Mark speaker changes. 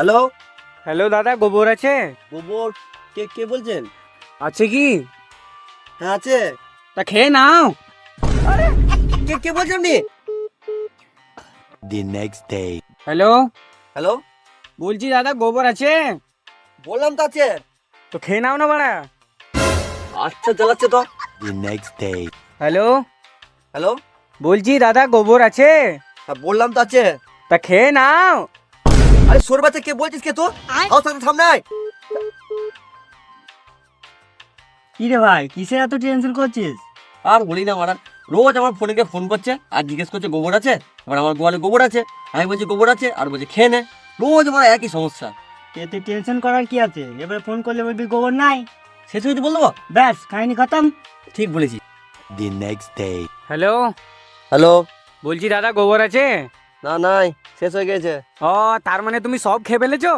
Speaker 1: Hello
Speaker 2: hello দাদা, গোবর আছে?
Speaker 1: গোবর? কে কে বলছেন?
Speaker 2: আছে কি?
Speaker 1: হ্যাঁ আছে।
Speaker 2: তা খেয়ে নাও।
Speaker 1: কে কে বলছেন আপনি?
Speaker 3: The next day.
Speaker 2: Hello,
Speaker 1: hello,
Speaker 2: বলছি দাদা গোবর আছে?
Speaker 1: বললাম তো আছে।
Speaker 2: তো খেয়ে নাও না বাড়া।
Speaker 1: আচ্ছা জ্বালাচ্ছে তো।
Speaker 3: The next day.
Speaker 2: Hello,
Speaker 1: hello,
Speaker 2: বলছি দাদা গোবর আছে?
Speaker 1: হ্যাঁ বললাম তো আছে।
Speaker 2: তা খেয়ে নাও।
Speaker 1: আরে সোর বাচ্চা, কে বলছিস? কে তো আও সামনে আয়।
Speaker 4: কি রে ভাই, কিসে এত টেনশন করছিস?
Speaker 1: আর বলি না মারা, রোজ আমার ফোনে ফোন করছে আর জিজ্ঞেস করছে গোবর আছে। এবার আমার গোয়ালে গোবর আছে, আমি বলছি গোবর আছে, আর বলছি খেয়ে নে। রোজ আমার একই সমস্যা।
Speaker 4: এতে টেনশন করার কি আছে? এবারে ফোন করলে বলবি গোবর নাই,
Speaker 1: শেষ হয়েছে বলবো।
Speaker 4: ব্যাস কাহিনী খতম।
Speaker 1: ঠিক বলেছি।
Speaker 3: The next day.
Speaker 2: Hello,
Speaker 1: hello,
Speaker 2: বলছি দাদা গোবর আছে?
Speaker 1: না নাই, শেষ হয়ে গেছে।
Speaker 2: ও, তার মানে তুমি সব খেয়ে ফেলেছো?